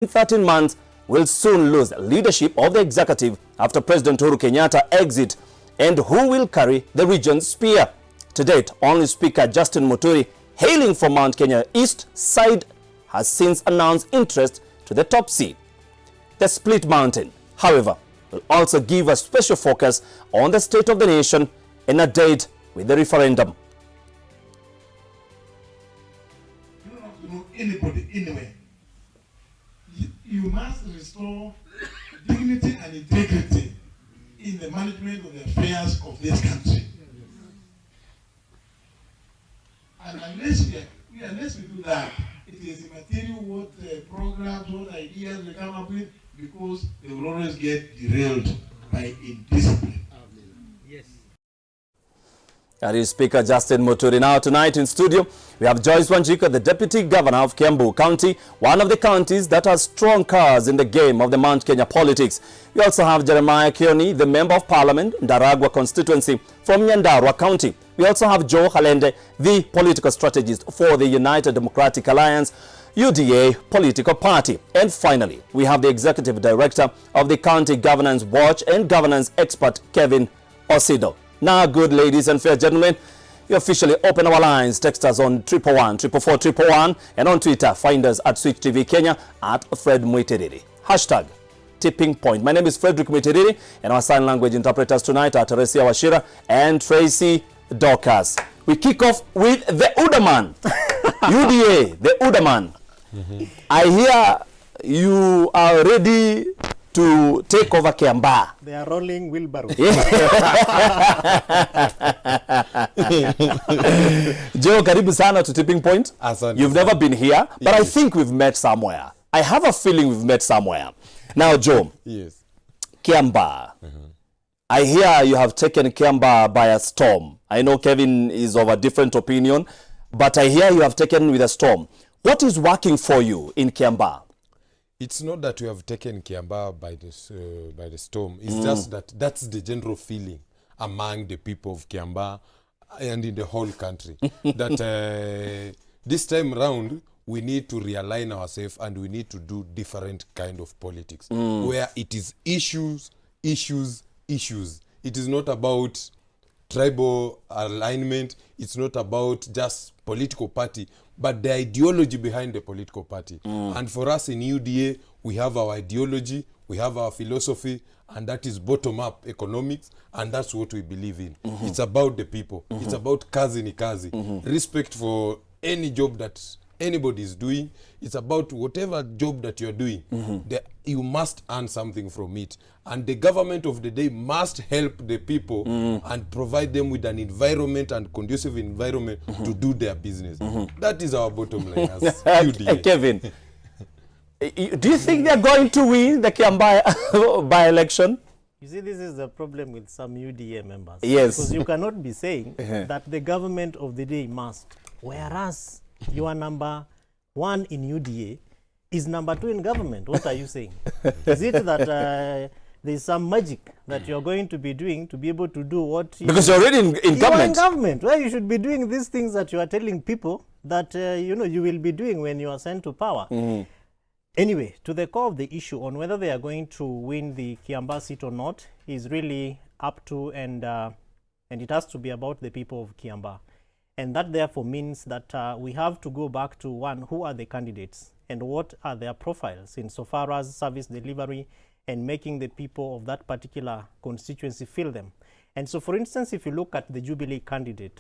13 months will soon lose leadership of the executive after President Uhuru Kenyatta exit, and who will carry the region's spear? To date, only Speaker Justin Muturi, hailing from Mount Kenya East Side, has since announced interest to the top seat. The split mountain, however, will also give a special focus on the state of the nation in a date with the referendum. You don't have to know anybody anywhere. You must restore dignity and integrity in the management of the affairs of this country. And unless we do that, it is immaterial what programs, what ideas we come up with, because they will always get derailed by indiscipline. Yes. That is Speaker Justin Muturi. Now tonight in studio, we have Joyce Wanjiku, the Deputy Governor of Kiambu County, one of the counties that has strong cards in the game of the Mount Kenya politics. We also have Jeremiah Kioni, the Member of Parliament, Ndaragwa constituency from Nyandarua County. We also have Joe Halende, the political strategist for the United Democratic Alliance, UDA political party. And finally, we have the Executive Director of the County Governance Watch and Governance Expert, Kevin Osido. Now, good ladies and fair gentlemen, we officially open our lines. Text us on 111 and on Twitter, find us at Switch TV Kenya at Fred Muitiriri. Hashtag Tipping Point. My name is Frederick Muitiriri, and our sign language interpreters tonight are Teresia Washira and Tracy Dorcas. We kick off with the Udaman. UDA, the Udaman. I hear you are ready to take over Kiambaa. They are rolling wheelbarrow. Joe, karibu sana to Tipping Point. You've never been here, but I think we've met somewhere. I have a feeling we've met somewhere. Now, Joe. Yes. Kiambaa. I hear you have taken Kiambaa by a storm. I know Kevin is of a different opinion, but I hear you have taken with a storm. What is working for you in Kiambaa? It's not that we have taken Kiambaa by the storm. It's just that that's the general feeling among the people of Kiambaa and in the whole country. That this time round, we need to realign ourselves and we need to do different kind of politics. Where it is issues. It is not about tribal alignment. It's not about just political party, but the ideology behind the political party. And for us in UDA, we have our ideology, we have our philosophy, and that is bottom-up economics, and that's what we believe in. It's about the people. It's about kazi ni kazi. Respect for any job that anybody is doing. It's about whatever job that you're doing. You must earn something from it. And the government of the day must help the people and provide them with an environment and conducive environment to do their business. That is our bottom line as UDA. Kevin, do you think they're going to win the Kiambaa by-election? You see, this is the problem with some UDA members. Yes. Because you cannot be saying that the government of the day must, whereas you are number one in UDA is number two in government. What are you saying? Is it that there's some magic that you're going to be doing to be able to do what because you're already in government. You're in government. Well, you should be doing these things that you are telling people that you will be doing when you are sent to power. Anyway, to the core of the issue on whether they are going to win the Kiambaa seat or not is really up to and it has to be about the people of Kiambaa. And that therefore means that we have to go back to one, who are the candidates and what are their profiles insofar as service delivery and making the people of that particular constituency feel them. And so, for instance, if you look at the Jubilee candidate,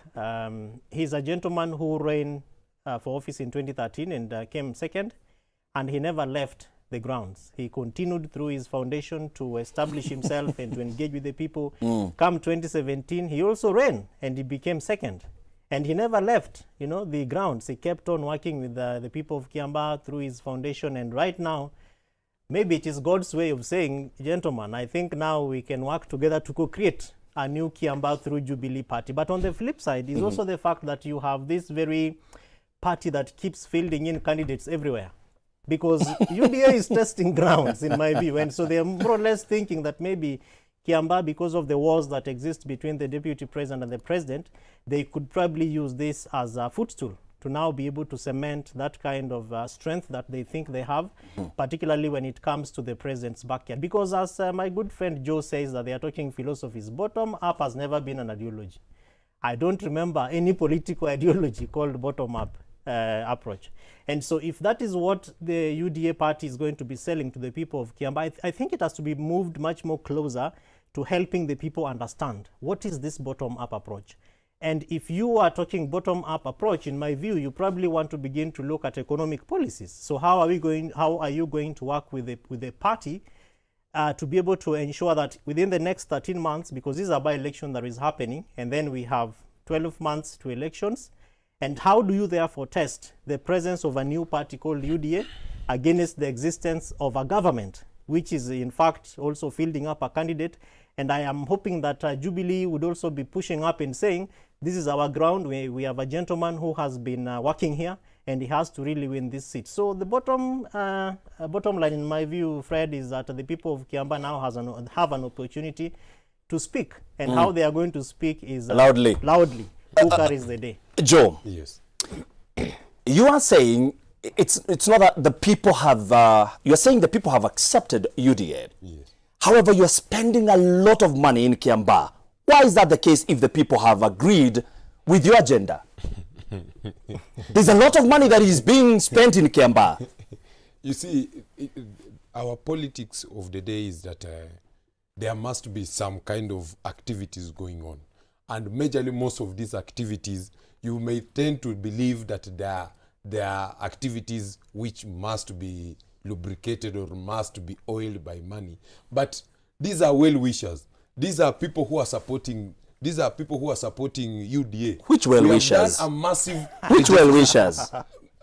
he's a gentleman who ran for office in 2013 and came second, and he never left the grounds. He continued through his foundation to establish himself and to engage with the people. Come 2017, he also ran and he became second. And he never left, the grounds. He kept on working with the people of Kiambaa through his foundation. And right now, maybe it is God's way of saying, gentlemen, I think now we can work together to co-create a new Kiambaa through Jubilee Party. But on the flip side is also the fact that you have this very party that keeps fielding in candidates everywhere. Because UDA is testing grounds, in my view. And so they are more or less thinking that maybe Kiambaa, because of the wars that exist between the deputy president and the president, they could probably use this as a footstool to now be able to cement that kind of strength that they think they have, particularly when it comes to the president's backyard. Because as my good friend Joe says, that they are talking philosophies, bottom up has never been an ideology. I don't remember any political ideology called bottom up approach. And so if that is what the UDA party is going to be selling to the people of Kiambaa, I think it has to be moved much more closer to helping the people understand what is this bottom-up approach. And if you are talking bottom-up approach, in my view, you probably want to begin to look at economic policies. So how are you going to work with the party to be able to ensure that within the next 13 months, because this is a by-election that is happening, and then we have 12 months to elections, and how do you therefore test the presence of a new party called UDA against the existence of a government, which is in fact also fielding up a candidate? And I am hoping that Jubilee would also be pushing up and saying, this is our ground. We have a gentleman who has been working here, and he has to really win this seat. So the bottom line, in my view, Fred, is that the people of Kiambaa now have an opportunity to speak. And how they are going to speak is loudly. Who carries the day? Joe, Yes. you are saying it's not that the people have, you're saying the people have accepted UDA. Yes. However, you're spending a lot of money in Kiambaa. Why is that the case if the people have agreed with your agenda? There's a lot of money that is being spent in Kiambaa. You see, our politics of the day is that there must be some kind of activities going on. And majorly most of these activities, you may tend to believe that there are activities which must be lubricated or must be oiled by money. But these are well-wishers. These are people who are supporting UDA. Which well-wishers? We have done a massive... Which well-wishers?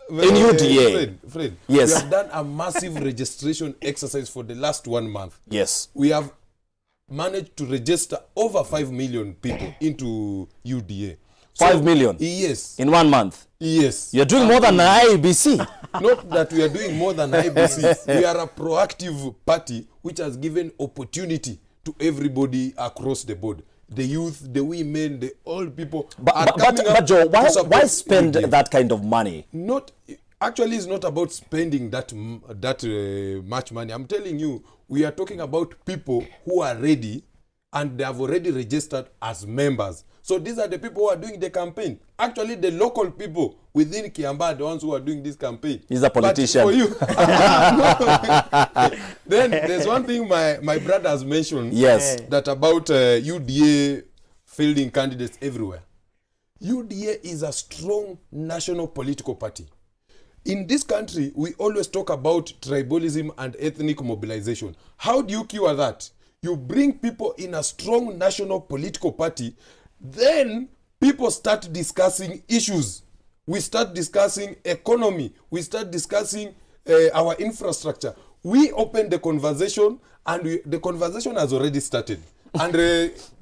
In UDA? Fred, Yes. we have done a massive registration exercise for the last 1 month. Yes. We have managed to register over 5 million people into UDA. 5 million? Yes. In 1 month? Yes. You're doing more than IEBC. Not that we are doing more than IBC. We are a proactive party which has given opportunity to everybody across the board. The youth, the women, the old people But Joe, why spend UDA. that kind of money? Actually, it's not about spending that much money. I'm telling you, we are talking about people who are ready and they have already registered as members. So these are the people who are doing the campaign. Actually, the local people within Kiambaa are the ones who are doing this campaign. He's a politician. But for you, then there's one thing my brother has mentioned. Yes. That about UDA fielding candidates everywhere. UDA is a strong national political party. In this country, we always talk about tribalism and ethnic mobilization. How do you cure that? You bring people in a strong national political party, then people start discussing issues. We start discussing economy. We start discussing our infrastructure. We open the conversation, and the conversation has already started. And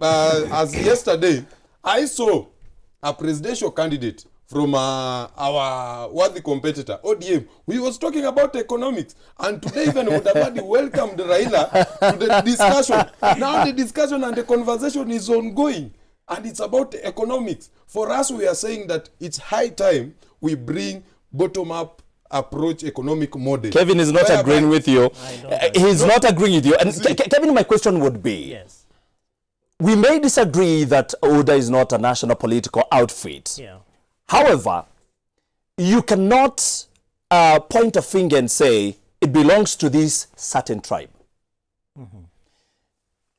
as yesterday, I saw a presidential candidate from our worthy competitor, ODM. We was talking about economics. And today even Mudavadi welcomed Raila to the discussion. Now the discussion and the conversation is ongoing. And it's about economics. For us, we are saying that it's high time we bring bottom-up approach economic model. Kevin is not agreeing with you. He's not agreeing with you. And Kevin, my question would be, Yes. we may disagree that ODA is not a national political outfit. Yeah. However, you cannot point a finger and say it belongs to this certain tribe.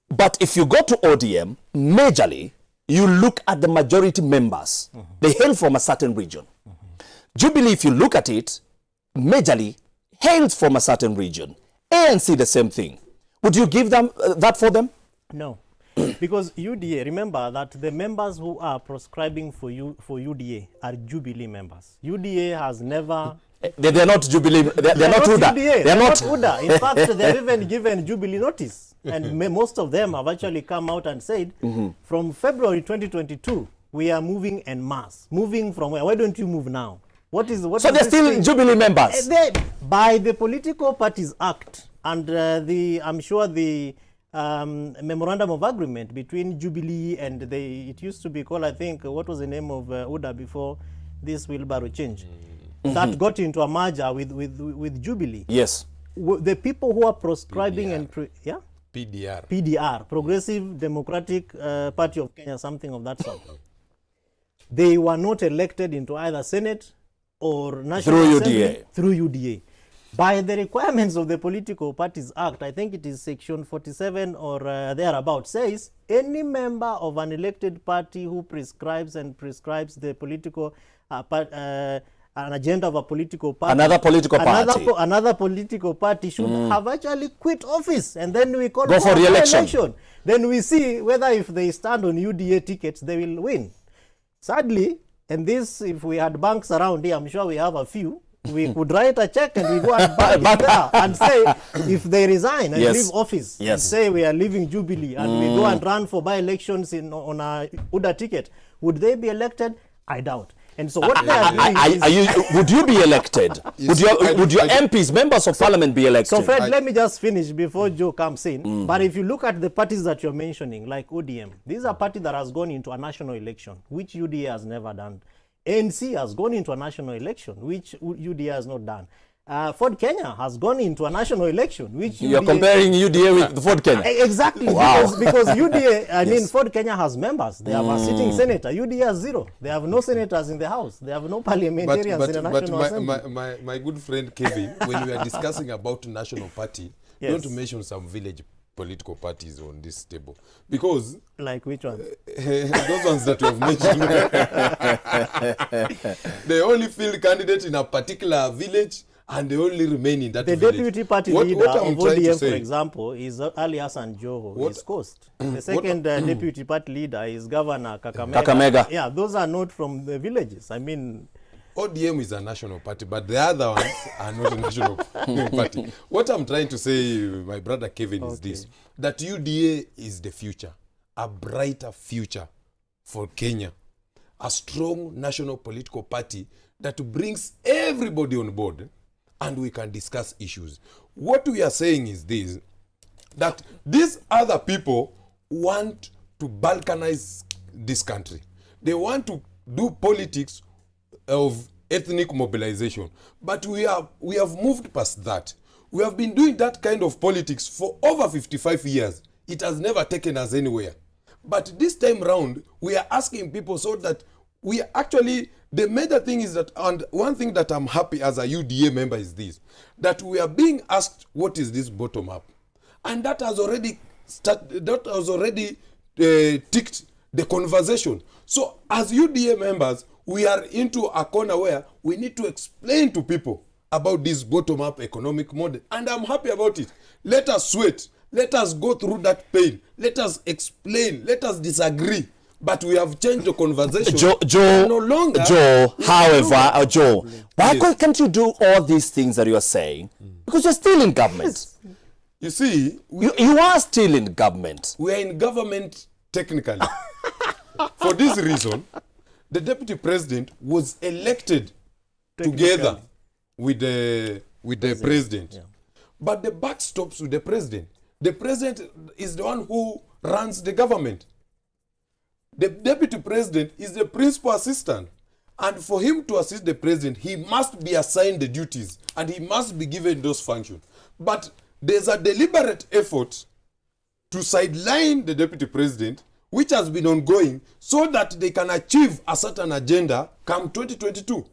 But if you go to ODM, majorly, you look at the majority members. They hail from a certain region. Jubilee, if you look at it, majorly hails from a certain region. ANC, the same thing. Would you give them that for them? No. Because UDA, remember that the members who are prescribing for UDA are Jubilee members. UDA has never... They're not Jubilee, they're not UDA. UDA. They're not UDA. In fact, they've even given Jubilee notice. And most of them have actually come out and said, from February 2022, we are moving en masse. Moving from where? Why don't you move now? What so is they're this still thing? Jubilee members? By the Political Parties Act and I'm sure the memorandum of agreement between Jubilee and it used to be called, I think, what was the name of UDA before? this wheelbarrow change, that got into a merger with Jubilee. Yes. The people who are proscribing PDR. and PDR. Progressive Democratic Party of Kenya, something of that sort. They were not elected into either Senate or National Through Assembly UDA. through UDA. By the requirements of the Political Parties Act, I think it is section 47 or thereabout, says any member of an elected party who prescribes the political an agenda of a political party. Another political party. Another political party should have actually quit office, and then we call Go for re-election. Then we see whether if they stand on UDA tickets, they will win. Sadly, and this, if we had banks around here, I'm sure we have a few, we could write a check and we go and bank it there and say, if they resign and leave office, and say we are leaving Jubilee, and we go and run for by-elections on a UDA ticket, would they be elected? I doubt. And so what they are doing would you be elected? Would your MPs, members of parliament, be elected? So Fred, let me just finish before Joe comes in. But if you look at the parties that you're mentioning, like ODM, these are party that has gone into a national election, which UDA has never done. ANC has gone into a national election, which UDA has not done. Ford Kenya has gone into a national election, which you're comparing UDA with Ford Kenya. Exactly. Wow. because UDA, I mean, Ford Kenya has members. They have a sitting senator. UDA has zero. They have no senators in the House. They have no parliamentarians in the National Assembly. My good friend Kevin, when we are discussing about national party, you want to mention some village political parties on this table, because like which one? Those ones that you have mentioned, they only field candidate in a particular village and they only remain in that the village. Deputy party leader of ODM, for example, is Ali Hassan Joho, East Coast. The second deputy party leader is Governor Kakamega. Yeah, those are not from the villages. I mean, ODM is a national party, but the other ones are not a national party. What I'm trying to say, my brother Kevin, is this, that UDA is the future, a brighter future for Kenya, a strong national political party that brings everybody on board and we can discuss issues. What we are saying is this, that these other people want to balkanize this country. They want to do politics of ethnic mobilization, but we have moved past that. We have been doing that kind of politics for over 55 years. It has never taken us anywhere. But this time round, we are asking people so that we actually, the major thing is that, and one thing that I'm happy as a UDA member is this, that we are being asked, what is this bottom up? And that has already ticked the conversation. So as UDA members, we are into a corner where we need to explain to people about this bottom-up economic model. And I'm happy about it. Let us sweat. Let us go through that pain. Let us explain. Let us disagree. But we have changed the conversation. Joe, no longer. Joe, why can't you do all these things that you are saying? Because you're still in government. You see, you are still in government. We are in government technically. For this reason, the deputy president was elected together with the president. Yeah. But the buck stops with the president. The president is the one who runs the government. The deputy president is the principal assistant. And for him to assist the president, he must be assigned the duties and he must be given those functions. But there's a deliberate effort to sideline the deputy president, which has been ongoing, so that they can achieve a certain agenda come 2022.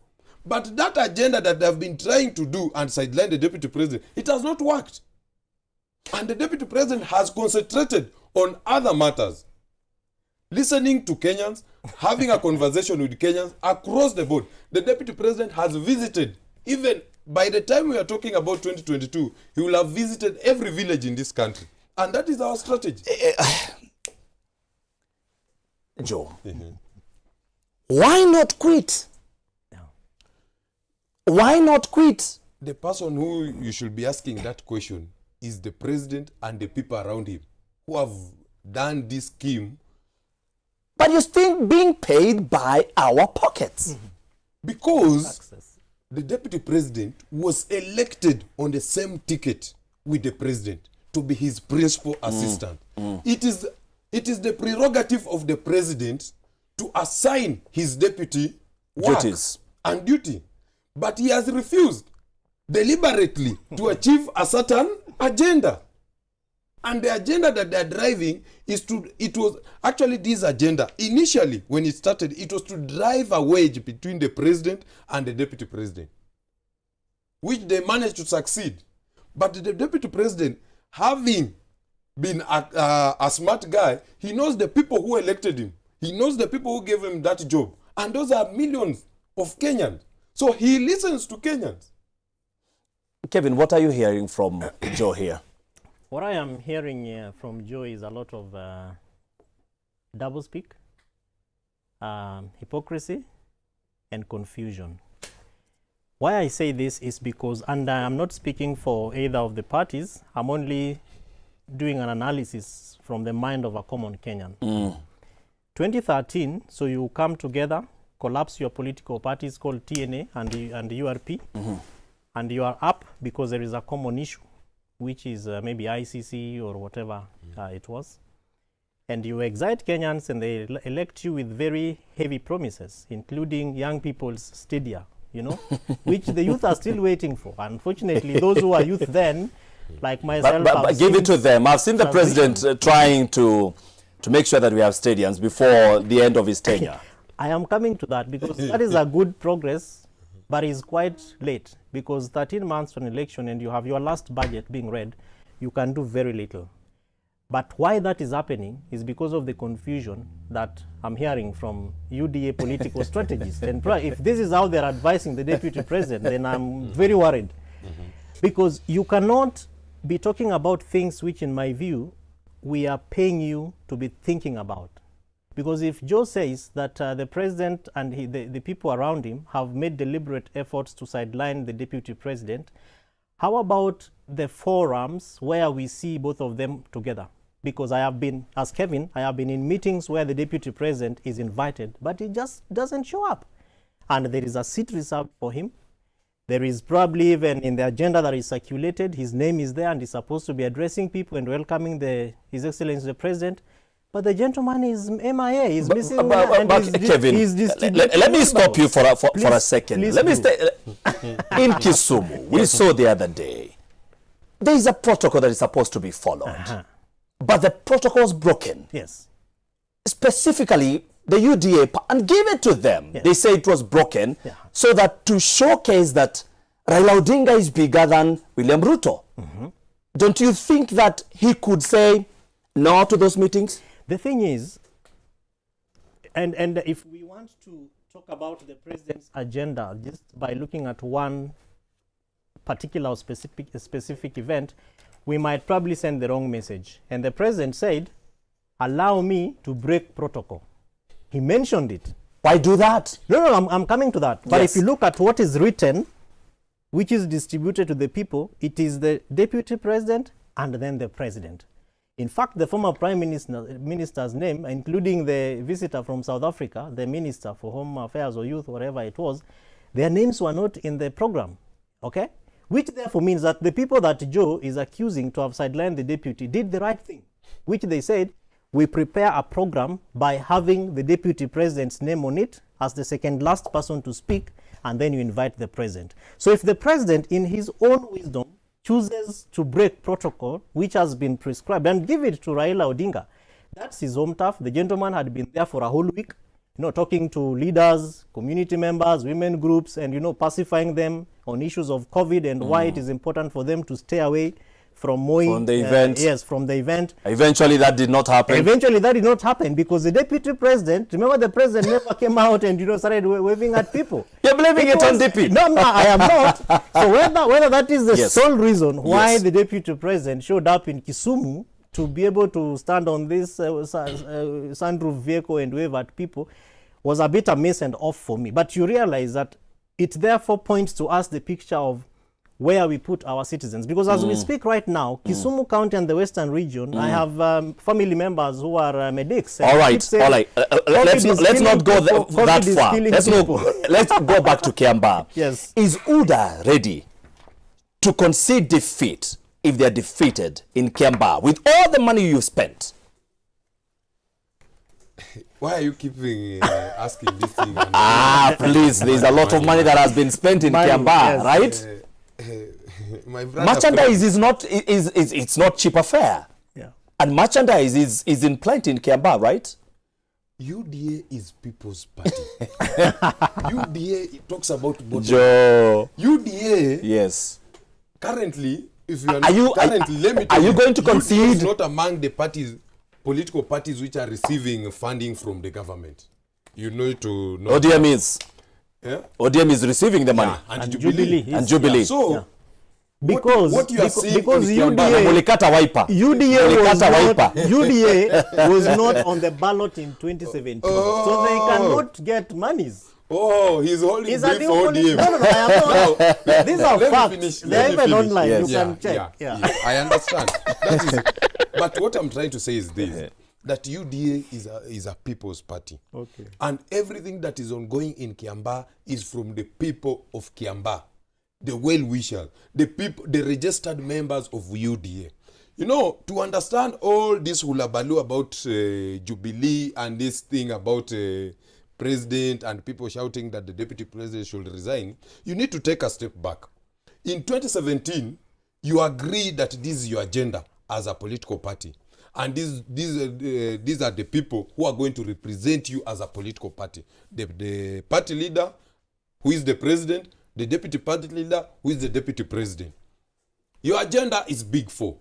But that agenda that they have been trying to do and sideline the deputy president, it has not worked. And the deputy president has concentrated on other matters, listening to Kenyans, having a conversation with Kenyans across the board. The deputy president has visited, even by the time we are talking about 2022, he will have visited every village in this country. And that is our strategy. Joe, why not quit? Why not quit? The person who you should be asking that question is the president and the people around him who have done this scheme. But you're still being paid by our pockets. Because the deputy president was elected on the same ticket with the president to be his principal assistant. It is the prerogative of the president to assign his deputy work. Duties. and duty. But he has refused deliberately to achieve a certain agenda. And the agenda that they're driving it was actually this agenda. Initially, when it started, it was to drive a wedge between the president and the deputy president, which they managed to succeed. But the deputy president, having been a smart guy, he knows the people who elected him. He knows the people who gave him that job. And those are millions of Kenyans. So he listens to Kenyans. Kevin, what are you hearing from Joe here? What I am hearing from Joe is a lot of doublespeak, hypocrisy, and confusion. Why I say this is because, and I am not speaking for either of the parties, I'm only doing an analysis from the mind of a common Kenyan. 2013, so you come together, collapse your political parties called TNA and URP, and you are up because there is a common issue, which is maybe ICC or whatever it was. And you excite Kenyans and they elect you with very heavy promises, including young people's stadia, you know, which the youth are still waiting for. Unfortunately, those who are youth then, like myself, but give it to them. I've seen the president trying to make sure that we have stadiums before the end of his tenure. I am coming to that because that is a good progress, but it's quite late because 13 months to an election and you have your last budget being read, you can do very little. But why that is happening is because of the confusion that I'm hearing from UDA political strategists. And if this is how they're advising the deputy president, then I'm very worried. Because you cannot be talking about things which, in my view, we are paying you to be thinking about. Because if Joe says that the president and the people around him have made deliberate efforts to sideline the deputy president, how about the forums where we see both of them together? Because I have been, as Kevin, I have been in meetings where the deputy president is invited, but he just doesn't show up. And there is a seat reserved for him. There is probably even in the agenda that is circulated, his name is there and he's supposed to be addressing people and welcoming His Excellency the President. But the gentleman is MIA, he's missing. Kevin, let me stop you for a second. Let me stay. In Kisumu, we saw the other day, there is a protocol that is supposed to be followed. But the protocol is broken. Yes. Specifically, the UDA, and give it to them. Yes. They say it was broken, so that to showcase that Raila Odinga is bigger than William Ruto. Don't you think that he could say no to those meetings? The thing is, and if we want to talk about the president's agenda just by looking at one particular specific event, we might probably send the wrong message. And the president said, allow me to break protocol. He mentioned it. Why do that? No, I'm coming to that. But if you look at what is written, which is distributed to the people, it is the deputy president and then the president. In fact, the former prime minister's name, including the visitor from South Africa, the minister for Home Affairs or Youth, whatever it was, their names were not in the program. Okay? Which therefore means that the people that Joe is accusing to have sidelined the deputy did the right thing, which they said, we prepare a program by having the deputy president's name on it as the second last person to speak, and then you invite the president. So if the president, in his own wisdom, chooses to break protocol, which has been prescribed, and give it to Raila Odinga, that's his home turf. The gentleman had been there for a whole week, talking to leaders, community members, women groups, and, pacifying them on issues of COVID and why it is important for them to stay away from the event. Yes, from the event. Eventually that did not happen. Eventually that did not happen because the deputy president, remember the president never came out and started waving at people. You're blaming it on DP. No, I am not. So whether that is the sole reason why the deputy president showed up in Kisumu to be able to stand on this sunroof vehicle and wave at people was a bit a miss and off for me. But you realize that it therefore points to us the picture of where we put our citizens. Because as we speak right now, Kisumu County and the Western region, I have family members who are medics. All right. Let's not go that far. Let's go back to Kiambaa. Yes. Is UDA ready to concede defeat if they are defeated in Kiambaa with all the money you've spent? Why are you keeping asking this thing? Please, there's a lot of money that has been spent in Money, Kiambaa, yes. right? My brother, Merchandise is not it's not cheaper fare, Yeah. and merchandise is in plenty in Kiambaa, right? UDA is People's Party. UDA it talks about bottom. Joe, UDA yes. currently, if you are, Are you- currently, let me are tell you going to UDA is concede? not among the parties, political parties which are receiving funding from the government. You know to know. ODM is Yeah? receiving the money. And, And Jubilee. Jubilee. And Jubilee. Yeah. So Yeah. Because what you are seeing because in Kiambaa, UDA Mulikata wiper. UDA was Mulikata not, wiper. UDA was not on the ballot in 2017, so they cannot get monies. Oh, he's holding Is that brief the for only? ODM. No, I am not. These are Let me facts. finish, They're let me even finish. online. Yes. You can check. Yeah. I understand. That is it. But what I'm trying to say is this: that UDA is a people's party. Okay. And everything that is ongoing in Kiambaa is from the people of Kiambaa, the well-wishers, the people, the registered members of UDA. You know, to understand all this hullabaloo about Jubilee and this thing about president and people shouting that the deputy president should resign, you need to take a step back. In 2017, you agreed that this is your agenda as a political party. And these are the people who are going to represent you as a political party. The party leader, who is the president, the deputy party leader, who is the deputy president. Your agenda is Big Four.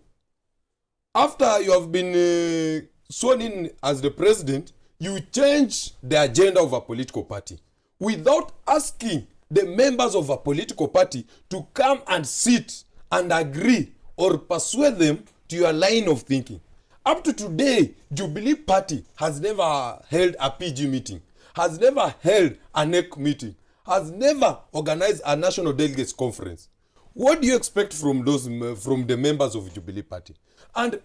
After you have been sworn in as the president, you change the agenda of a political party without asking the members of a political party to come and sit and agree or persuade them to your line of thinking. Up to today, Jubilee Party has never held a PG meeting, has never held a NEC meeting, has never organized a national delegates conference. What do you expect from from the members of Jubilee Party? And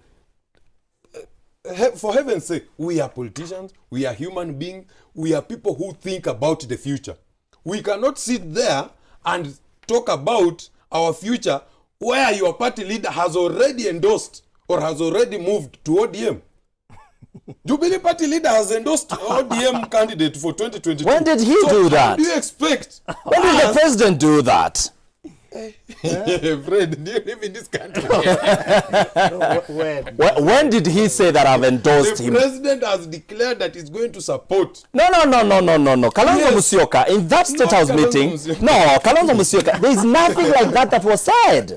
for heaven's sake, we are politicians, we are human beings, we are people who think about the future. We cannot sit there and talk about our future where your party leader has already endorsed or has already moved to ODM. Jubilee Party leader has endorsed ODM candidate for 2022. When did he So do how that? do you expect? When did the president do that? Fred, do you live in this country? When did he say that I've endorsed The him? president has declared that he's going to support. No. Kalonzo Yes. Musyoka, in that State Not House Kalonzo meeting, Musyoka. no, Kalonzo Musyoka, there is nothing like that was said.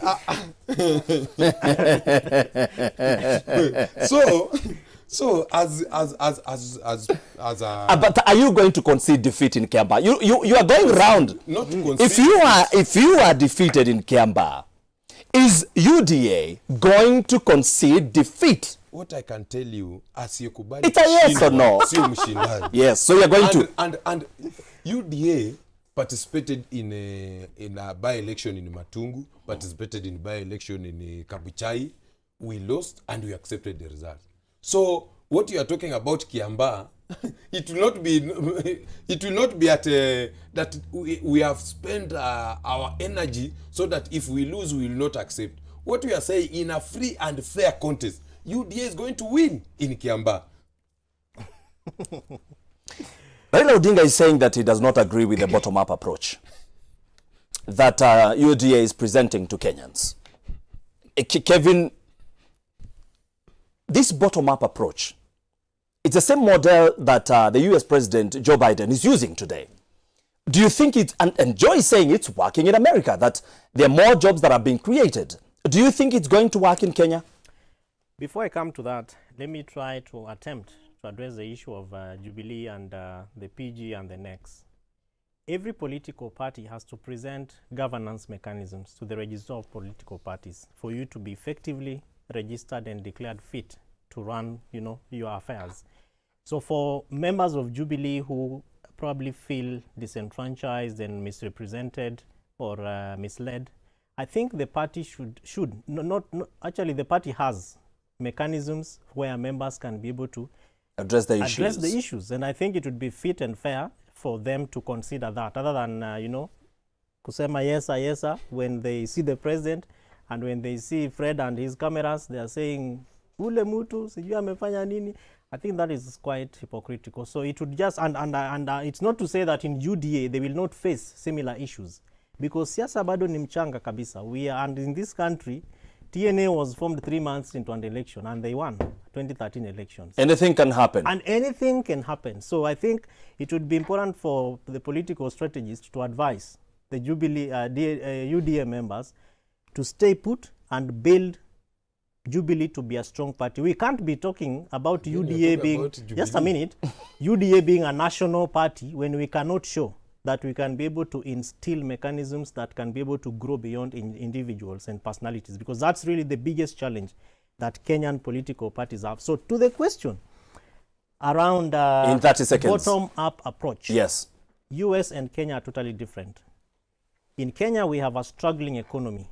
So as a But are you going to concede defeat in Kiambaa? You are going round. not to concede. If you are defeated in Kiambaa, is UDA going to concede defeat? What I can tell you, asiyekubali It's a yes or kushindwa no? sio mshindani. Yes, so you are going to. And UDA participated in a by-election in Matungu, participated in by-election in Kabuchai. We lost and we accepted the result. So what you are talking about Kiambaa, it will not be at that we have spent our energy so that if we lose, we will not accept. What we are saying, in a free and fair contest, UDA is going to win in Kiambaa. Raila Odinga is saying that he does not agree with the bottom-up approach that UDA is presenting to Kenyans. Kevin, this bottom-up approach, it's the same model that the US President Joe Biden is using today. Do you think it, and Joe is saying it's working in America, that there are more jobs that are being created. Do you think it's going to work in Kenya? Before I come to that, let me try to attempt to address the issue of Jubilee and the PG and the NECs. Every political party has to present governance mechanisms to the register of political parties for you to be effectively registered and declared fit to run, your affairs. So for members of Jubilee who probably feel disenfranchised and misrepresented or misled, I think the party actually the party has mechanisms where members can be able to Address the issues. And I think it would be fit and fair for them to consider that, other than, kusema yesa, when they see the president and when they see Fred and his cameras, they are saying, ule mutu, sijui amefanya nini. I think that is quite hypocritical. So it would just, and it's not to say that in UDA they will not face similar issues, because siasa bado ni mchanga kabisa. And in this country, TNA was formed 3 months into an election and they won 2013 elections. Anything can happen. And anything can happen. So I think it would be important for the political strategists to advise the Jubilee UDA members to stay put and build Jubilee to be a strong party. We can't be talking about UDA being, just a minute, UDA being a national party when we cannot show that we can be able to instill mechanisms that can be able to grow beyond individuals and personalities, because that's really the biggest challenge that Kenyan political parties have. So to the question around in 30 seconds, bottom-up approach, yes, US and Kenya are totally different. In Kenya, we have a struggling economy.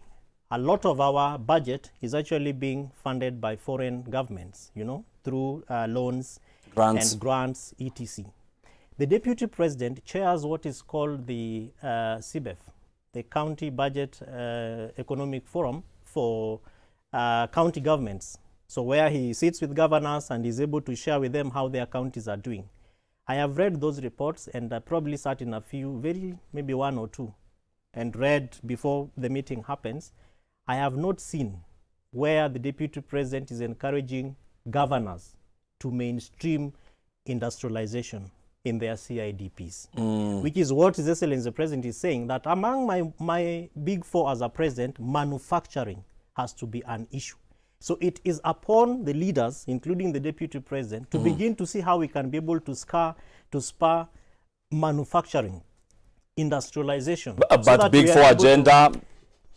A lot of our budget is actually being funded by foreign governments, you know, through loans, and grants, etc. The Deputy President chairs what is called the CBEF, the County Budget Economic Forum for county governments. So where he sits with governors and is able to share with them how their counties are doing. I have read those reports, and I probably sat in a few, maybe 1 or 2, and read before the meeting happens. I have not seen where the Deputy President is encouraging governors to mainstream industrialization in their CIDPs, which is what His Excellency the President is saying, that among my big 4 as a president, manufacturing has to be an issue. So it is upon the leaders, including the Deputy President, to begin to see how we can be able to spur manufacturing, industrialization. But Big 4 agenda,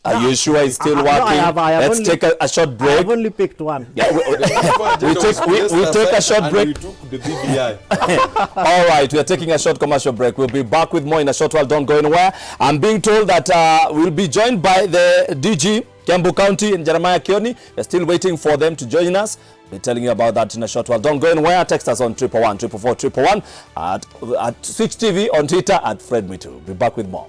are you sure it's still working? Let's take a short break. I have only picked one. Yeah, we take a short break. We took the BBI. All right, we are taking a short commercial break. We'll be back with more in a short while. Don't go anywhere. I'm being told that we'll be joined by the DG, Kiambu County, and Jeremiah Kioni. We're still waiting for them to join us. We're telling you about that in a short while. Don't go anywhere. Text us on 111 444 111 at Switch TV, on Twitter at Fred Mitu. We'll be back with more.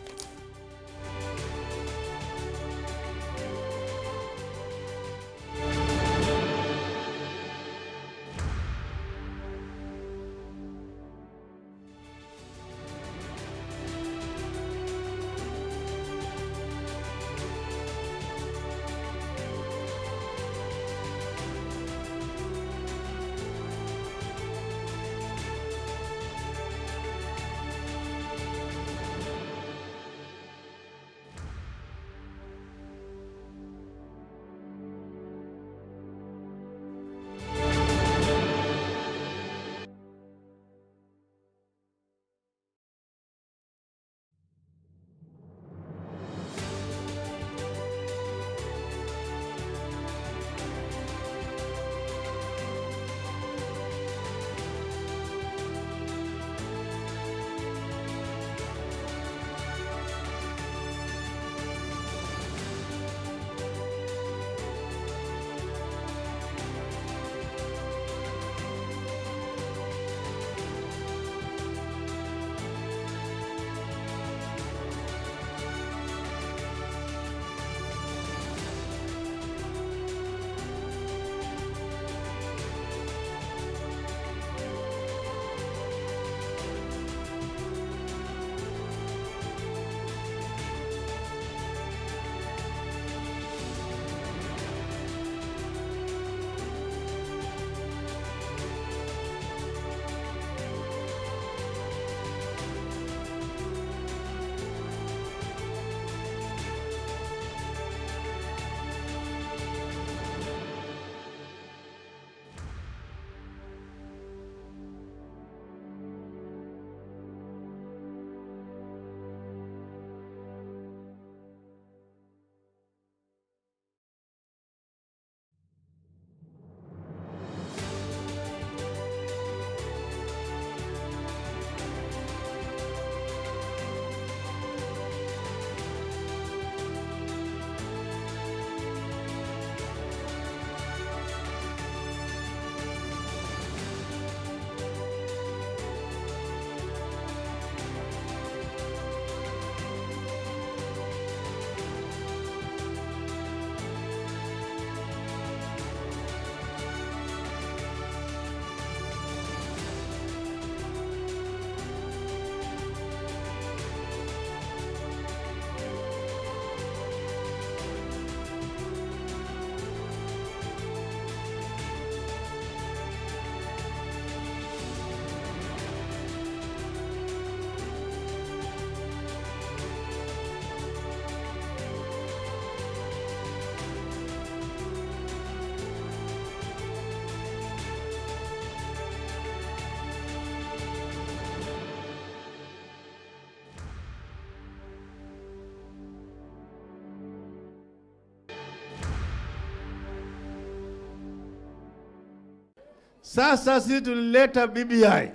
Sasa sisi tulileta BBI,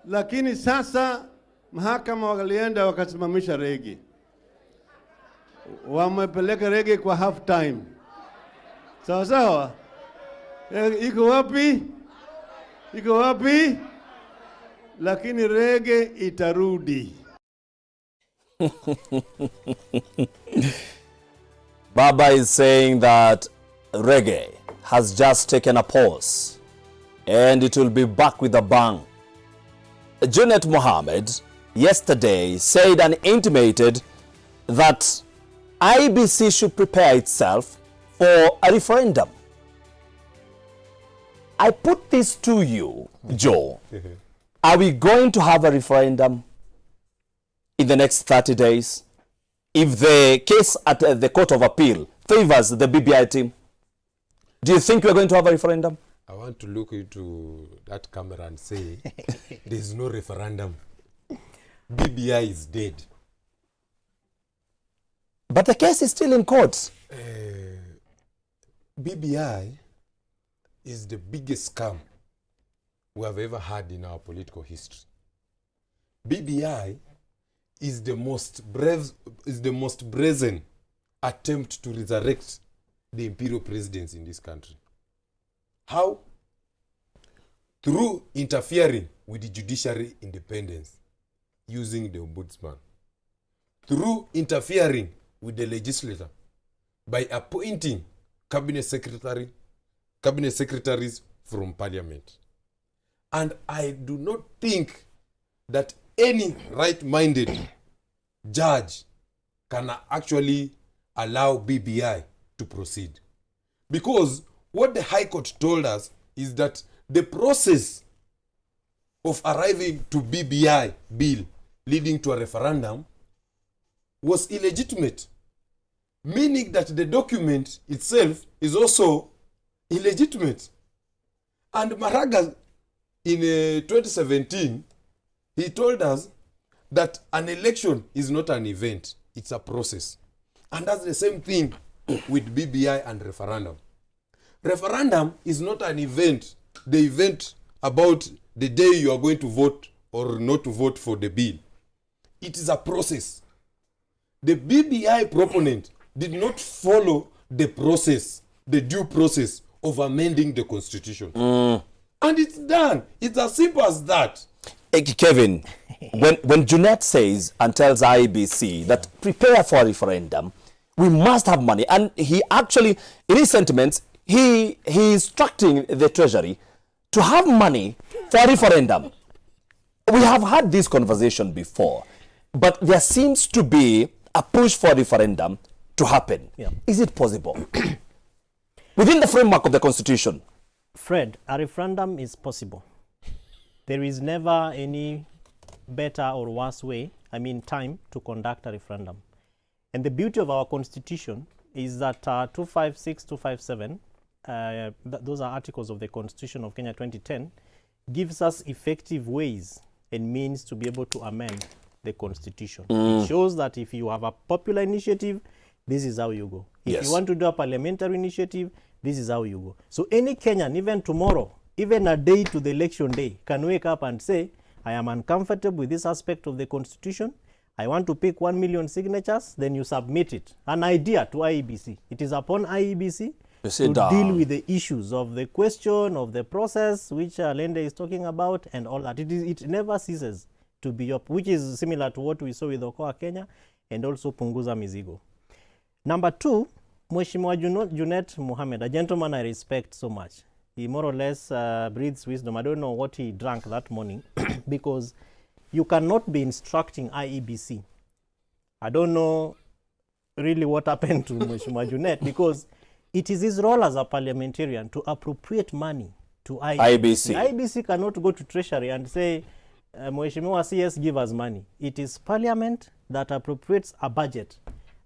lakini sasa mahakama walienda wakasimamisha rege, wamepeleka rege kwa half time. Sawa sawa, iko wapi? Iko wapi? Lakini rege itarudi. Baba is saying that reggae has just taken a pause and it will be back with a bang. Junet Mohammed yesterday said and intimated that IEBC should prepare itself for a referendum. I put this to you, Joe. Are we going to have a referendum in the next 30 days? If the case at the Court of Appeal favors the BBI team, do you think we're going to have a referendum? I want to look into that camera and say, there is no referendum. BBI is dead. But the case is still in court. BBI is the biggest scam we have ever had in our political history. BBI is the most brazen attempt to resurrect the imperial presidency in this country. How? Through interfering with the judiciary independence using the ombudsman. Through interfering with the legislature by appointing cabinet secretaries from parliament. And I do not think that any right-minded judge can actually allow BBI to proceed. Because what the High Court told us is that the process of arriving to BBI bill leading to a referendum was illegitimate, meaning that the document itself is also illegitimate. And Maraga in 2017, he told us that an election is not an event, it's a process. And that's the same thing with BBI and referendum. Referendum is not an event, the event about the day you are going to vote or not to vote for the bill. It is a process. The BBI proponent did not follow the process, the due process of amending the constitution. And it's done. It's as simple as that. Kevin, when Junet says and tells IEBC that prepare for a referendum, we must have money, and he actually, in his sentiments, he is instructing the Treasury to have money for a referendum. We have had this conversation before, but there seems to be a push for a referendum to happen. Yeah. Is it possible? Within the framework of the Constitution? Fred, a referendum is possible. There is never any better or worse way, time to conduct a referendum. And the beauty of our Constitution is that 256, 257, those are articles of the Constitution of Kenya 2010, gives us effective ways and means to be able to amend the Constitution. It shows that if you have a popular initiative, this is how you go. If you want to do a parliamentary initiative, this is how you go. So any Kenyan, even tomorrow, even a day to the election day, can wake up and say, I am uncomfortable with this aspect of the Constitution. I want to pick 1 million signatures. Then you submit it. An idea to IEBC. It is upon IEBC to deal with the issues of the question, of the process, which Lende is talking about, and all that. It never ceases to be up, which is similar to what we saw with Okoa Kenya and also Punguza Mizigo. Number two, Mheshimiwa Junet Mohammed, a gentleman I respect so much. He more or less breathes wisdom. I don't know what he drank that morning because you cannot be instructing IEBC. I don't know really what happened to Mheshimiwa Junet because it is his role as a parliamentarian to appropriate money to IEBC. IEBC cannot go to Treasury and say, Mheshimiwa CS, give us money. It is Parliament that appropriates a budget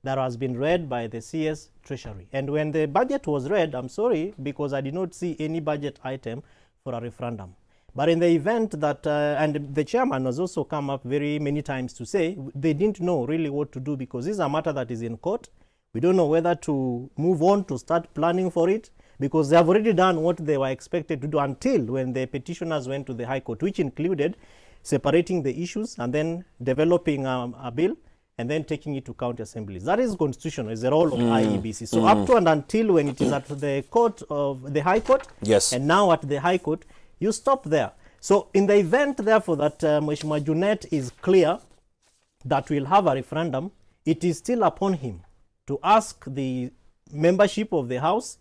that has been read by the CS Treasury. And when the budget was read, I'm sorry, because I did not see any budget item for a referendum. But in the event that, and the chairman has also come up very many times to say, they didn't know really what to do because this is a matter that is in court. We don't know whether to move on to start planning for it because they have already done what they were expected to do until when the petitioners went to the High Court, which included separating the issues and then developing a bill and then taking it to county assemblies. That is constitutional, is the role of IEBC. So up to and until when it is at the court of the High Court, Yes. and now at the High Court, you stop there. So in the event, therefore, that Mheshimiwa Junet is clear that we'll have a referendum, it is still upon him to ask the membership of the House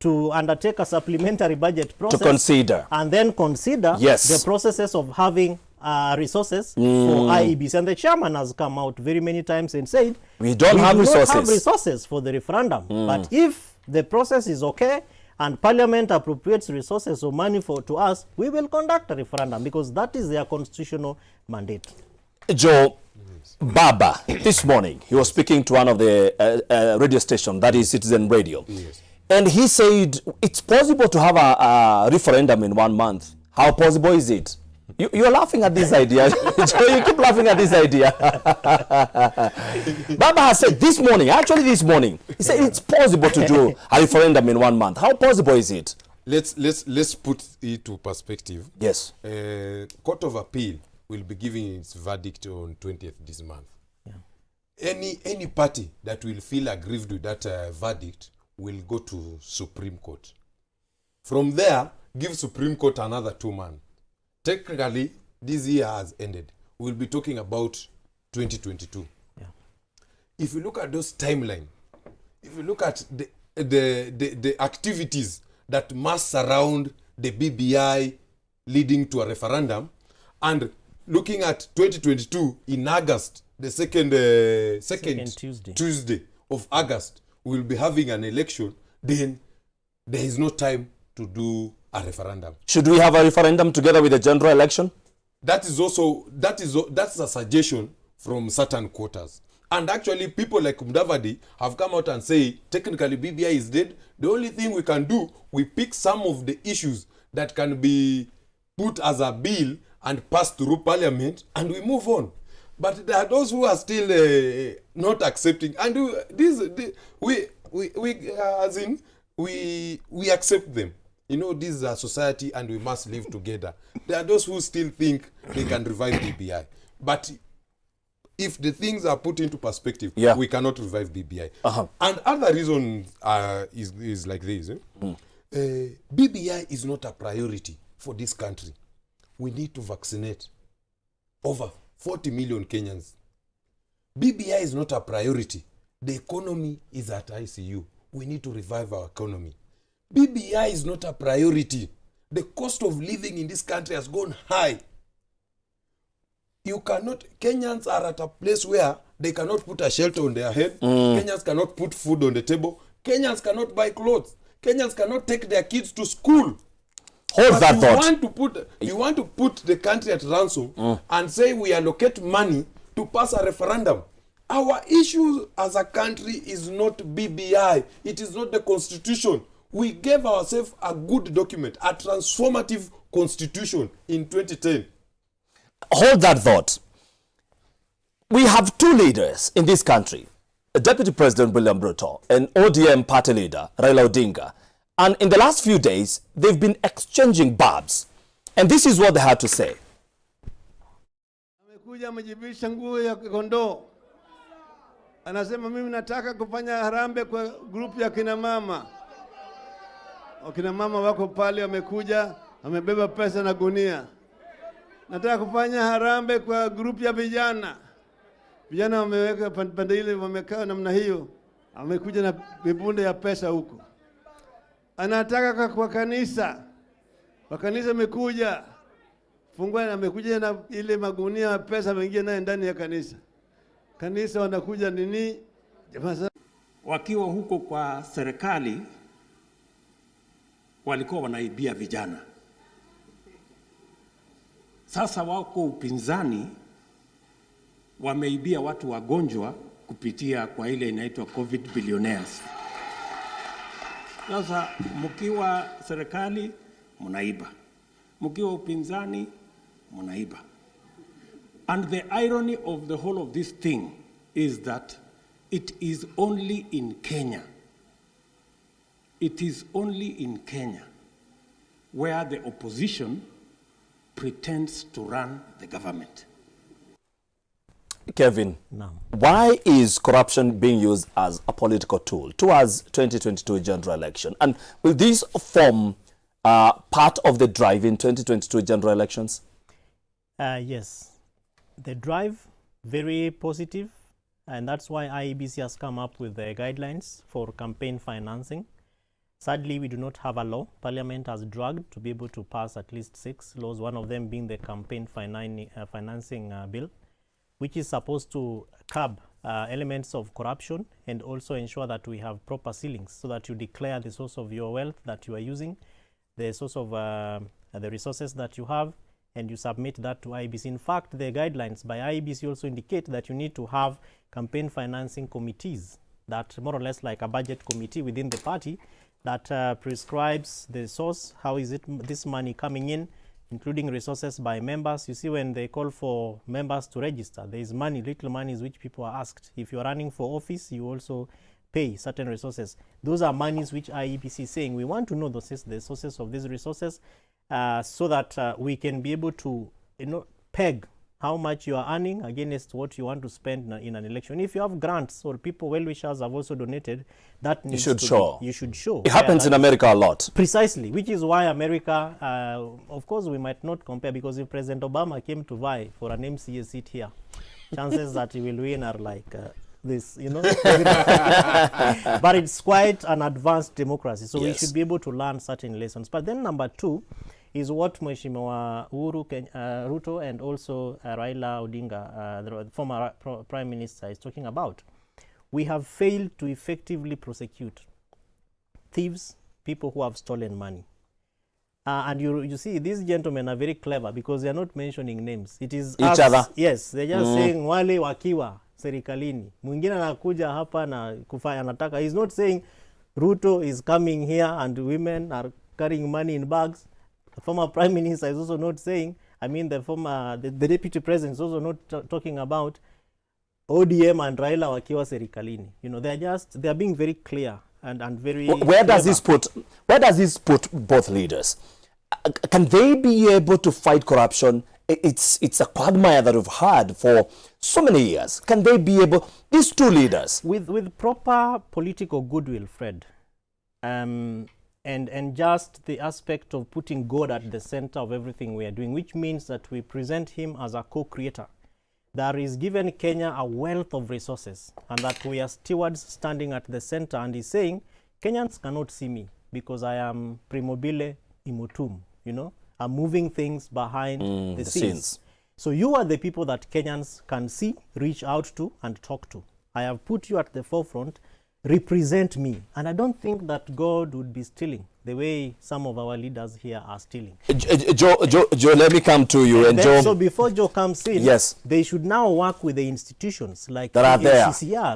to undertake a supplementary budget process. To consider. And then consider Yes. the processes of having resources for IEBC. And the chairman has come out very many times and said, We don't have do not resources." have resources for the referendum. But if the process is okay and Parliament appropriates resources or money to us, we will conduct a referendum because that is their constitutional mandate. Joe Baba, this morning, he was speaking to one of the radio stations, that is Citizen Radio. Yes. And he said it's possible to have a referendum in 1 month. How possible is it? You're laughing at this idea. Joe, you keep laughing at this idea. Baba has said this morning, he said it's possible to do a referendum in 1 month. How possible is it? Let's put it to perspective. Yes. Court of Appeal will be giving its verdict on 20th this month. Yeah. Any party that will feel aggrieved with that verdict will go to Supreme Court. From there, give Supreme Court another 2 months. Technically, this year has ended. We'll be talking about 2022. Yeah. If you look at those timeline, if you look at the activities that must surround the BBI leading to a referendum, and looking at 2022 in August, the second Tuesday of August, we'll be having an election, then there is no time to do a referendum. Should we have a referendum together with the general election? That's a suggestion from certain quarters. And actually, people like Mudavadi have come out and say, technically BBI is dead. The only thing we can do, we pick some of the issues that can be put as a bill and passed through Parliament, and we move on. But there are those who are still not accepting, and we accept them. You know, this is a society, and we must live together. There are those who still think they can revive BBI, but if the things are put into perspective, we cannot revive BBI. And other reason is like this. BBI is not a priority for this country. We need to vaccinate over 40 million Kenyans. BBI is not a priority. The economy is at ICU. We need to revive our economy. BBI is not a priority. The cost of living in this country has gone high. Kenyans are at a place where they cannot put a shelter on their head. Kenyans cannot put food on the table. Kenyans cannot buy clothes. Kenyans cannot take their kids to school. Hold that thought. You want to put the country at ransom and say we allocate money to pass a referendum. Our issue as a country is not BBI. It is not the constitution. We gave ourselves a good document, a transformative constitution in 2010. Hold that thought. We have two leaders in this country, Deputy President William Ruto and ODM party leader Raila Odinga. And in the last few days, they've been exchanging barbs. And this is what they had to say. Amekuja amejibisha nguo ya kondoo. Anasema mimi nataka kufanya harambee kwa grupu ya kina mama. Wakina mama wako pale wamekuja, amebeba pesa na gunia. Nataka kufanya harambee kwa grupu ya vijana. Vijana wameweka pande ile wamekaa namna hiyo. Amekuja na mibunde ya pesa huko. Anataka kwa kanisa. Kwa kanisa amekuja. Fungua amekuja na ile magunia ya pesa mengia naye ndani ya kanisa. Kanisa wanakuja nini? Jamaa wakiwa huko kwa serikali walikuwa wanaibia vijana. Sasa wako upinzani wameibia watu wagonjwa kupitia kwa ile inaitwa COVID billionaires. Sasa mkiwa serikali mnaiba, mkiwa upinzani mnaiba. And the irony of the whole of this thing is that it is only in Kenya It is only in Kenya where the opposition pretends to run the government. Kevin, No. why is corruption being used as a political tool towards 2022 general election? And will this form part of the drive in 2022 general elections? Yes. The drive, very positive, and that's why IEBC has come up with the guidelines for campaign financing. Sadly, we do not have a law. Parliament has dragged to be able to pass at least 6 laws, one of them being the campaign financing bill, which is supposed to curb elements of corruption and also ensure that we have proper ceilings so that you declare the source of your wealth that you are using, the source of the resources that you have, and you submit that to IEBC. In fact, the guidelines by IEBC also indicate that you need to have campaign financing committees that more or less like a budget committee within the party that prescribes the source, how is this money coming in, including resources by members. You see, when they call for members to register, there is money, little monies which people are asked. If you are running for office, you also pay certain resources. Those are monies which IEBC is saying we want to know the sources of these resources so that we can be able to peg how much you are earning against what you want to spend in an election. If you have grants or people, well-wishers have also donated, that needs should show. You should show. It happens in America a lot. Precisely, which is why America, of course, we might not compare, because if President Obama came to vie for an MCA seat here, chances that he will win are like this, But it's quite an advanced democracy, so we should be able to learn certain lessons. But then number 2 is what Mheshimiwa Uhuru Ruto and also Raila Odinga, the former Prime Minister, is talking about. We have failed to effectively prosecute thieves, people who have stolen money. And you see, these gentlemen are very clever because they are not mentioning names. It is each other. Yes, they're just saying wale wakiwa serikalini. Mwingine anakuja hapa na kufanya anataka. He's not saying Ruto is coming here and women are carrying money in bags. The former Prime Minister is also not saying, the Deputy President is also not talking about ODM and Raila wakiwa serikalini. They are being very clear and very Where does this put both leaders? Can they be able to fight corruption? It's a quagmire that we've had for so many years. Can they be able, these two leaders? With proper political goodwill, Fred, and just the aspect of putting God at the center of everything we are doing, which means that we present him as a co-creator. That is given Kenya a wealth of resources, and that we are stewards standing at the center, and he's saying, Kenyans cannot see me because I am primobile imotum, I'm moving things behind the scenes. So you are the people that Kenyans can see, reach out to, and talk to. I have put you at the forefront. Represent me. And I don't think that God would be stealing the way some of our leaders here are stealing. Joe, let me come to you. And Joe, so before Joe comes in, yes, they should now work with the institutions like that are there.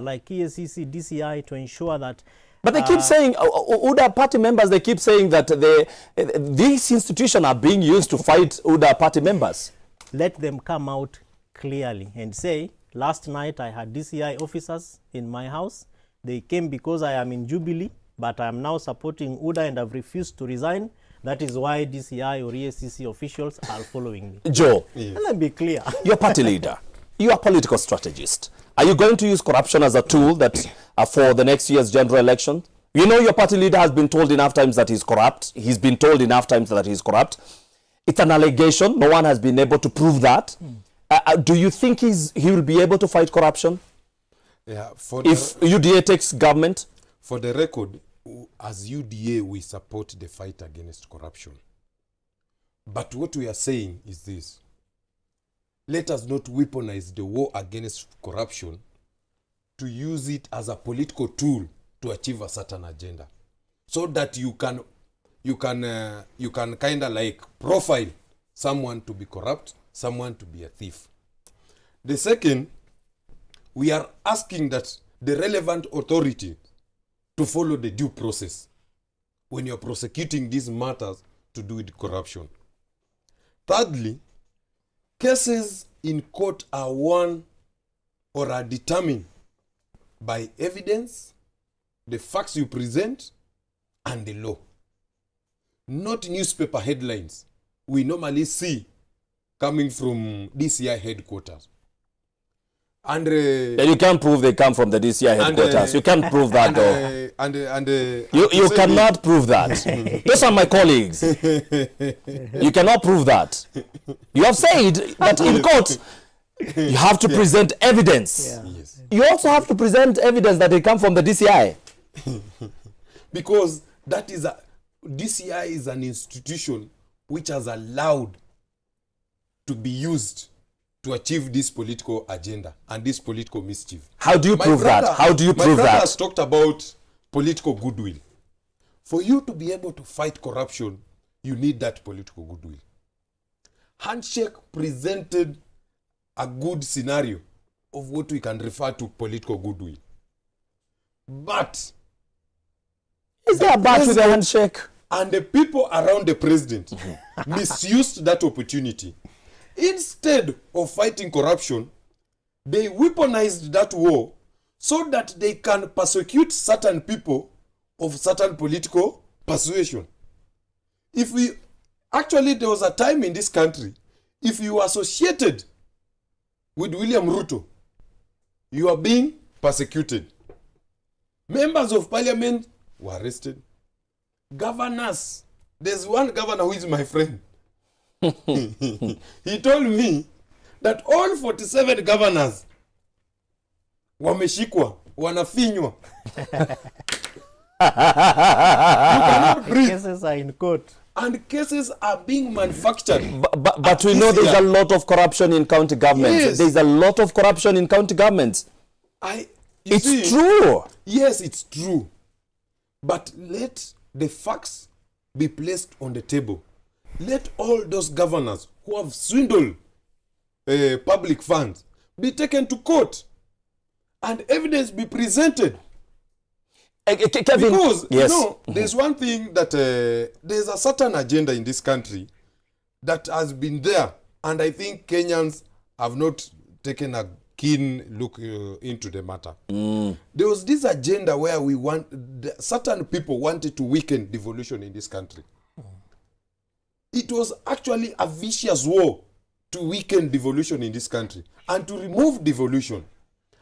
like EACC, DCI, to ensure that. But they keep saying, UDA party members, they keep saying that these institutions are being used to fight UDA party members. Let them come out clearly and say, last night I had DCI officers in my house. They came because I am in Jubilee, but I am now supporting UDA and I've refused to resign. That is why DCI or EACC officials are following me. Joe, let me be clear. You're a party leader. You are a political strategist. Are you going to use corruption as a tool that for the next year's general election? Your party leader has been told enough times that he's corrupt. He's been told enough times that he's corrupt. It's an allegation. No one has been able to prove that. Do you think he will be able to fight corruption? Yeah, if UDA takes government? For the record, as UDA, we support the fight against corruption. But what we are saying is this. Let us not weaponize the war against corruption to use it as a political tool to achieve a certain agenda. So that you can kind of like profile someone to be corrupt, someone to be a thief. The second, we are asking that the relevant authority to follow the due process when you're prosecuting these matters to do with corruption. Thirdly, cases in court are won or are determined by evidence, the facts you present, and the law. Not newspaper headlines we normally see coming from DCI headquarters. And You can't prove they come from the DCI headquarters. You can't prove that, though. You cannot prove that. Those are my colleagues. You cannot prove that. You have said that in court, you have to present evidence. Yeah. Yes. You also have to present evidence that they come from the DCI. Because that is DCI is an institution which has allowed to be used to achieve this political agenda and this political mischief. How do you prove that? How do you prove my brother that? has talked about political goodwill. For you to be able to fight corruption, you need that political goodwill. Handshake presented a good scenario of what we can refer to political goodwill. But Is there a bat with a handshake? and the people around the president misused that opportunity. Instead of fighting corruption, they weaponized that war so that they can persecute certain people of certain political persuasion. If we actually, there was a time in this country, if you associated with William Ruto, you are being persecuted. Members of parliament were arrested. Governors, there's one governor who is my friend. He told me that all 47 governors wameshikwa, wanafinywa. You cannot breathe. Cases are in court. And cases are being manufactured. But we know there's a lot of corruption in county governments. Yes. There's a lot of corruption in county governments. You It's see, true. Yes, it's true. But let the facts be placed on the table. Let all those governors who have swindled public funds be taken to court and evidence be presented. Kevin, Because, yes. you know, there's one thing that there's a certain agenda in this country that has been there, and I think Kenyans have not taken a keen look into the matter. There was this agenda where certain people wanted to weaken devolution in this country. It was actually a vicious war to weaken devolution in this country and to remove devolution.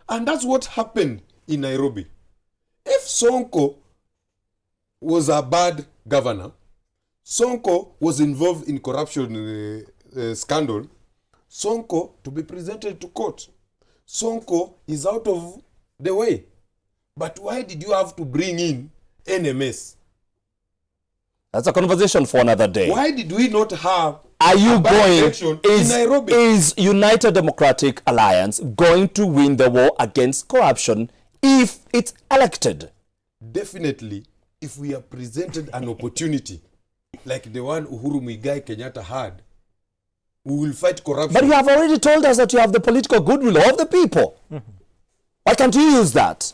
And that's what happened in Nairobi. If Sonko was a bad governor, Sonko was involved in corruption scandal, Sonko to be presented to court. Sonko is out of the way. But why did you have to bring in NMS? That's a conversation for another day. Why did we not have Are you a by-election going? in Nairobi? Is United Democratic Alliance going to win the war against corruption if it's elected? Definitely, if we are presented an opportunity like the one Uhuru Muigai Kenyatta had, we will fight corruption. But you have already told us that you have the political goodwill of the people. Why can't you use that?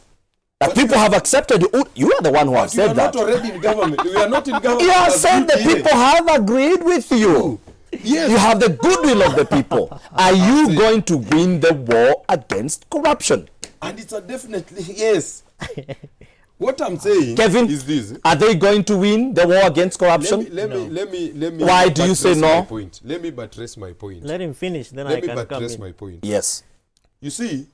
That people have accepted you. You are the one who have But you are said not that. already in government. We are not in government. You have as said the UDA. people have agreed with you. Yes. You have the goodwill of the people. Are you going to win the war against corruption? And it's a definitely yes. What I'm saying Kevin, is this. are they going to win the war against corruption? Let me. Why do you say buttress no? my point. Let me buttress my point. Let him finish, then I Let me can come buttress in. my point. Yes. You see,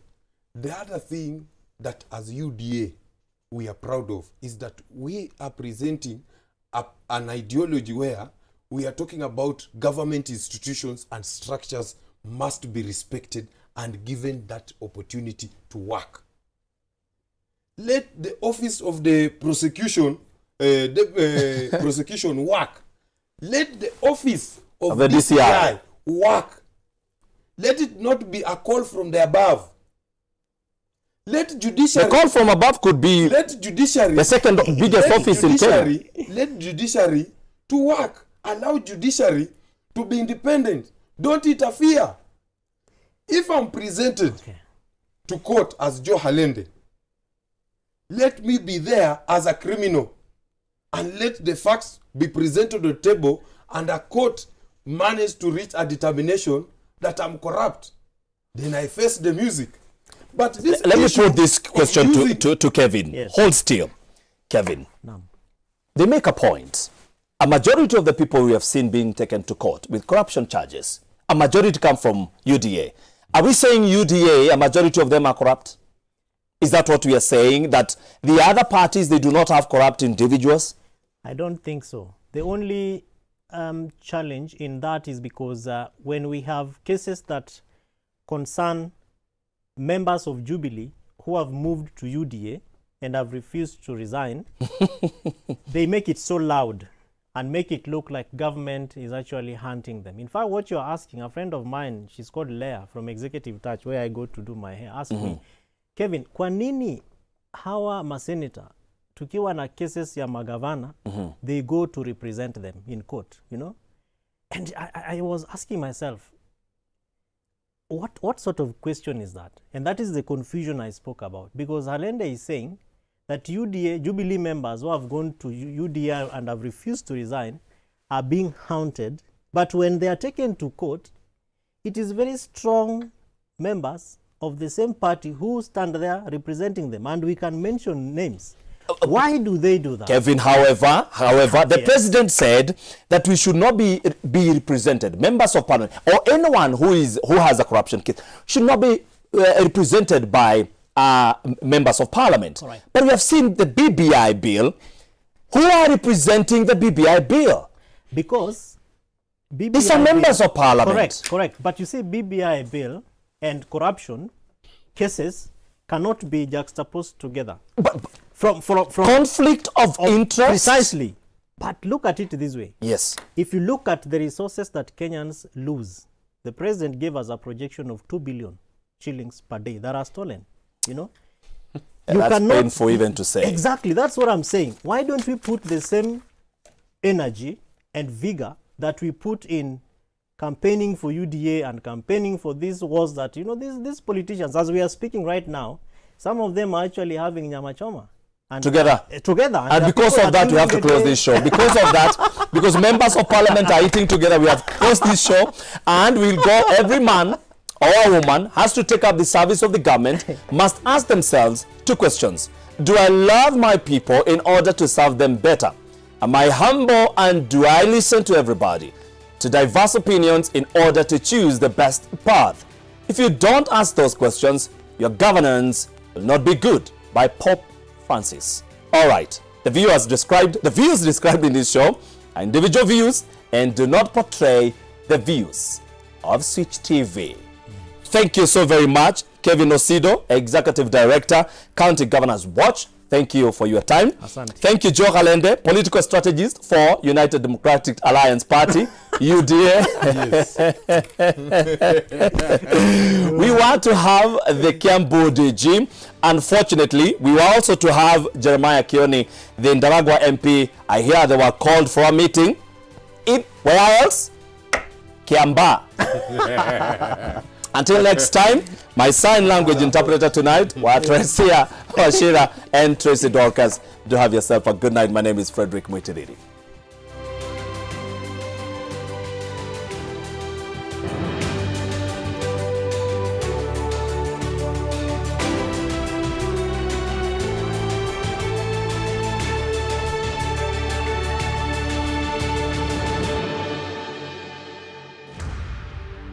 the other thing that as UDA we are proud of is that we are presenting an ideology where we are talking about government institutions and structures must be respected and given that opportunity to work. Let the office of the prosecution prosecution work. Let the office of the DCI work. Let it not be a call from the above. Let judiciary. The call from above could be Let judiciary. the second biggest let office in Kenya. Let judiciary to work. Allow judiciary to be independent. Don't interfere. If I'm presented to court as Joe Halende, let me be there as a criminal and let the facts be presented on the table and a court manage to reach a determination that I'm corrupt. Then I face the music. But this Let me issue put this of question using- to Kevin. Yes. Hold still. Kevin, Naam. they make a point. A majority of the people we have seen being taken to court with corruption charges, a majority come from UDA. Are we saying UDA, a majority of them are corrupt? Is that what we are saying? That the other parties, they do not have corrupt individuals? I don't think so. The only challenge in that is because when we have cases that concern members of Jubilee who have moved to UDA and have refused to resign, they make it so loud and make it look like government is actually hunting them. In fact, what you're asking, a friend of mine, she's called Leah from Executive Touch, where I go to do my hair, asked me, Kevin, kwa nini hawa maseneta tukiwa na cases ya magavana, they go to represent them in court, you know? And I was asking myself, what sort of question is that? And that is the confusion I spoke about. Because Halende is saying that UDA, Jubilee members who have gone to UDA and have refused to resign are being haunted. But when they are taken to court, it is very strong members of the same party who stand there representing them. And we can mention names. Why do they do that? Kevin, however, the president said that we should not be represented. Members of parliament or anyone who has a corruption case should not be represented by members of parliament. Right. But we have seen the BBI bill. Who are representing the BBI bill? Because BBI These are members of parliament. Correct. But you see, BBI bill and corruption cases cannot be juxtaposed together. But From conflict of interest? Precisely. But look at it this way. Yes. If you look at the resources that Kenyans lose, the president gave us a projection of 2 billion shillings per day that are stolen, you know? That's painful even to say. Exactly. That's what I'm saying. Why don't we put the same energy and vigor that we put in campaigning for UDA and campaigning for these wars that, you know, these politicians, as we are speaking right now, some of them are actually having nyama choma. And Together. And because of that, we have to close this show. Because of that, because members of parliament are eating together, we have closed this show. And we'll go, every man or woman has to take up the service of the government, must ask themselves 2 questions. Do I love my people in order to serve them better? Am I humble and do I listen to everybody? To diverse opinions in order to choose the best path? If you don't ask those questions, your governance will not be good. By Pope Francis. All right, the views described in this show are individual views and do not portray the views of Switch TV. Thank you so very much, Kevin Osido, Executive Director, County Governors Watch. Thank you for your time. Asante. Thank you, Joe Halende, Political Strategist for United Democratic Alliance Party, UDA. We want to have the Kiambu DG. Unfortunately, we were also to have Jeremiah Kioni, the Ndaragwa MP. I hear they were called for a meeting. Where else? Kiamba. Until next time, my sign language interpreter tonight were Tresia Washira and Tracy Dorcas. Do have yourself a good night. My name is Frederick Muitiriri.